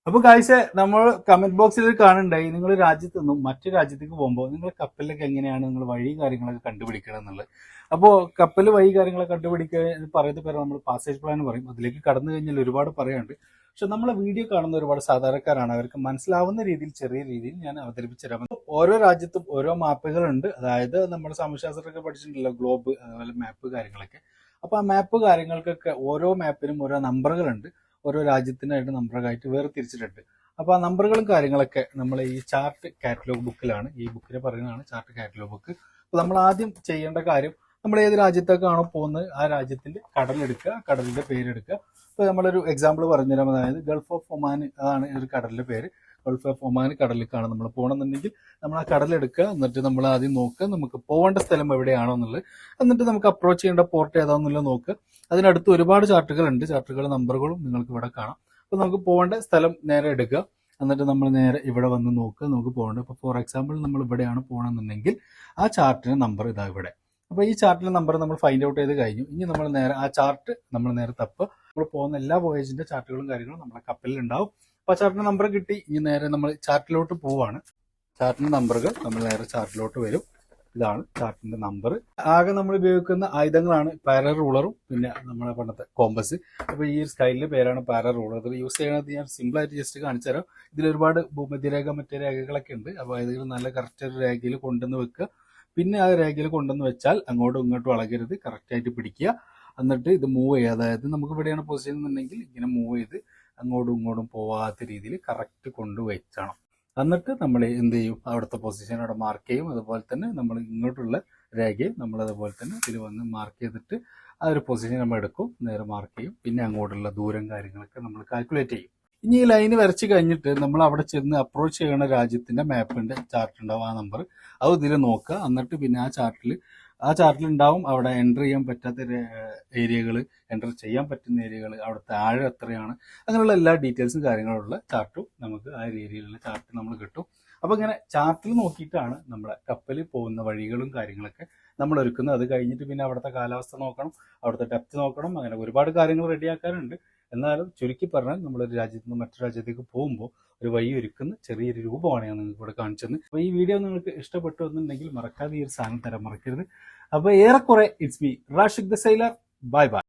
അപ്പൊ കാഴ്ച നമ്മൾ കമന്റ് ബോക്സിൽ കാണുണ്ടായി നിങ്ങൾ രാജ്യത്ത് നിന്നും മറ്റു രാജ്യത്തേക്ക് പോകുമ്പോൾ നിങ്ങൾ കപ്പലിലൊക്കെ എങ്ങനെയാണ് നിങ്ങൾ വഴി കാര്യങ്ങളൊക്കെ കണ്ടുപിടിക്കണം എന്നുള്ളത്. അപ്പോൾ കപ്പൽ വഴി കാര്യങ്ങളൊക്കെ കണ്ടുപിടിക്കുക പറയുന്ന പേര് നമ്മൾ പാസേജ് പ്ലാൻ പറയും. അതിലേക്ക് കടന്നു കഴിഞ്ഞാൽ ഒരുപാട് പറയാനുണ്ട്. പക്ഷെ നമ്മളെ വീഡിയോ കാണുന്ന ഒരുപാട് സാധാരണക്കാരാണ്, അവർക്ക് മനസ്സിലാവുന്ന രീതിയിൽ ചെറിയ രീതിയിൽ ഞാൻ അവതരിപ്പിച്ചു തരാം. ഓരോ രാജ്യത്തും ഓരോ മാപ്പുകളുണ്ട്. അതായത് നമ്മുടെ സാമൂഹ്യശാസ്ത്രമൊക്കെ പഠിച്ചിട്ടുണ്ടല്ലോ, ഗ്ലോബ് അതുപോലെ മാപ്പ് കാര്യങ്ങളൊക്കെ. അപ്പൊ ആ മാപ്പ് കാര്യങ്ങൾക്കൊക്കെ ഓരോ മാപ്പിനും ഓരോ നമ്പറുകളുണ്ട്. ഓരോ രാജ്യത്തിനായിട്ട് നമ്പറായിട്ട് വേർതിരിച്ചിട്ടുണ്ട്. അപ്പോൾ ആ നമ്പറുകളും കാര്യങ്ങളൊക്കെ നമ്മൾ ഈ ചാർട്ട് കാറ്റലോഗ് ബുക്കിലാണ്, ഈ ബുക്കിനെ പറയുന്നതാണ് ചാർട്ട് കാറ്റലോഗ് ബുക്ക്. അപ്പോൾ നമ്മൾ ആദ്യം ചെയ്യേണ്ട കാര്യം, നമ്മൾ ഏത് രാജ്യത്തേക്കാണോ പോകുന്നത് ആ രാജ്യത്തിന്റെ കടലെടുക്കുക, കടലിന്റെ പേരെടുക്കുക. ഇപ്പോൾ നമ്മളൊരു എക്സാമ്പിൾ പറഞ്ഞുതരാം. അതായത് ഗൾഫ് ഓഫ് ഒമാൻ, അതാണ് ഒരു കടലിന്റെ പേര്. ഗൾഫ് ഓഫ് ഒമാൻ കടലിലേക്കാണ് നമ്മൾ പോകണമെന്നുണ്ടെങ്കിൽ നമ്മൾ ആ കടലെടുക്കുക. എന്നിട്ട് നമ്മൾ ആദ്യം നോക്കുക നമുക്ക് പോകേണ്ട സ്ഥലം എവിടെയാണോ എന്നുള്ളത്. എന്നിട്ട് നമുക്ക് അപ്രോച്ച് ചെയ്യേണ്ട പോർട്ട് ഏതാണെന്നുള്ളത് നോക്കുക. അതിനടുത്ത് ഒരുപാട് ചാർട്ടുകളുണ്ട്, ചാർട്ടുകളുടെ നമ്പറുകളും നിങ്ങൾക്ക് ഇവിടെ കാണാം. അപ്പോൾ നമുക്ക് പോകേണ്ട സ്ഥലം നേരെ എടുക്കുക. എന്നിട്ട് നമ്മൾ നേരെ ഇവിടെ വന്ന് നോക്കുക നമുക്ക് പോകേണ്ടത്. ഇപ്പോൾ ഫോർ എക്സാമ്പിൾ നമ്മൾ ഇവിടെയാണ് പോകണമെന്നുണ്ടെങ്കിൽ ആ ചാർട്ടിന് നമ്പർ ഇതാ ഇവിടെ. അപ്പോൾ ഈ ചാർട്ടിലെ നമ്പർ നമ്മൾ ഫൈൻഡ് ഔട്ട് ചെയ്ത് കഴിഞ്ഞു. ഇനി നമ്മൾ നേരെ ആ ചാർട്ട് നമ്മൾ നേരെ തപ്പുക. നമ്മൾ പോകുന്ന എല്ലാ വോയേജിന്റെ ചാർട്ടുകളും കാര്യങ്ങളും നമ്മുടെ കപ്പലിൽ ഉണ്ടാവും. അപ്പോൾ ആ ചാർട്ടിന്റെ നമ്പർ കിട്ടി. ഇനി നേരെ നമ്മൾ ചാർട്ടിലോട്ട് പോവാണ്. ചാർട്ടിന്റെ നമ്പറുകൾ നമ്മൾ നേരെ ചാർട്ടിലോട്ട് വരും. ഇതാണ് ചാർട്ടിന്റെ നമ്പർ. ആകെ നമ്മൾ ഉപയോഗിക്കുന്ന ആയുധങ്ങളാണ് പാരൽ റൂളറും പിന്നെ നമ്മുടെ പണ്ടത്തെ കോമ്പസ്. അപ്പോൾ ഈ സ്കൈലിന്റെ പേരാണ് പാരൽ റൂളർ. ഇത് യൂസ് ചെയ്യണത് ഞാൻ സിമ്പിൾ ആയിട്ട് ജസ്റ്റ് കാണിച്ചു തരാം. ഇതിൽ ഒരുപാട് ഭൂമധ്യരേഖ മറ്റേ രേഖകളൊക്കെ ഉണ്ട്. അപ്പോൾ ഏതെങ്കിലും നല്ല കറക്റ്റ് ഒരു രേഖയിൽ കൊണ്ടുവന്ന് വെക്കുക. പിന്നെ ആ രേഖയിൽ കൊണ്ടുവന്ന് വെച്ചാൽ അങ്ങോട്ടും ഇങ്ങോട്ടും ഇളകരുത്, കറക്റ്റ് ആയിട്ട് പിടിക്കുക. എന്നിട്ട് ഇത് മൂവ് ചെയ്യുക. അതായത് നമുക്ക് ഇവിടെയാണ് പൊസിഷൻ എന്നുണ്ടെങ്കിൽ ഇങ്ങനെ മൂവ് ചെയ്ത് അങ്ങോട്ടും ഇങ്ങോട്ടും പോവാത്ത രീതിയിൽ കറക്റ്റ് കൊണ്ടുവച്ചണം. എന്നിട്ട് നമ്മൾ എന്ത് ചെയ്യും, അവിടുത്തെ പൊസിഷൻ അവിടെ മാർക്ക് ചെയ്യും. അതുപോലെ തന്നെ നമ്മൾ ഇങ്ങോട്ടുള്ള രേഖയും നമ്മൾ അതുപോലെ തന്നെ ഇതിൽ വന്ന് മാർക്ക് ചെയ്തിട്ട് ആ ഒരു പൊസിഷൻ നമ്മൾ എടുക്കും, നേരെ മാർക്ക് ചെയ്യും. പിന്നെ അങ്ങോട്ടുള്ള ദൂരം കാര്യങ്ങളൊക്കെ നമ്മൾ കാൽക്കുലേറ്റ് ചെയ്യും. ഇനി ഈ ലൈന് വരച്ച് കഴിഞ്ഞിട്ട് നമ്മൾ അവിടെ ചെന്ന് അപ്രോച്ച് ചെയ്യുന്ന രാജ്യത്തിന്റെ മാപ്പിന്റെ ചാർട്ട് ഉണ്ടാവും, ആ നമ്പർ അത് ഇതിൽ നോക്കുക. എന്നിട്ട് പിന്നെ ആ ചാർട്ടിൽ ഉണ്ടാവും അവിടെ എൻ്റർ ചെയ്യാൻ പറ്റാത്ത ഏരിയകൾ, എൻ്റർ ചെയ്യാൻ പറ്റുന്ന ഏരിയകൾ, അവിടുത്തെ ആഴം എത്രയാണ്, അങ്ങനെയുള്ള എല്ലാ ഡീറ്റെയിൽസും കാര്യങ്ങളുള്ള ചാർട്ടും നമുക്ക് ആ ഏരിയയിലുള്ള ചാർട്ട് നമ്മൾ കിട്ടും. അപ്പോൾ ഇങ്ങനെ ചാർട്ടിൽ നോക്കിയിട്ടാണ് നമ്മുടെ കപ്പലിൽ പോകുന്ന വഴികളും കാര്യങ്ങളൊക്കെ നമ്മൾ ഒരുക്കുന്നത്. അത് കഴിഞ്ഞിട്ട് പിന്നെ അവിടുത്തെ കാലാവസ്ഥ നോക്കണം, അവിടുത്തെ ഡെപ്ത് നോക്കണം, അങ്ങനെ ഒരുപാട് കാര്യങ്ങൾ റെഡിയാക്കാനുണ്ട്. എന്നാലും ചുരുക്കി പറഞ്ഞാൽ നമ്മളൊരു രാജ്യത്ത് നിന്ന് മറ്റൊരു രാജ്യത്തേക്ക് പോകുമ്പോൾ ഒരു വഴി ഒരുക്കുന്ന ചെറിയൊരു രൂപമാണ് ഞാൻ നിങ്ങൾക്ക് ഇവിടെ കാണിച്ചത്. അപ്പോൾ ഈ വീഡിയോ നിങ്ങൾക്ക് ഇഷ്ടപ്പെട്ടു എന്നുണ്ടെങ്കിൽ മറക്കാതെ ഈ ഒരു സാധനം തരാൻ മറക്കരുത്. അപ്പോൾ ഏറെക്കുറെ it's me Rashiq the sailor. Bye bye.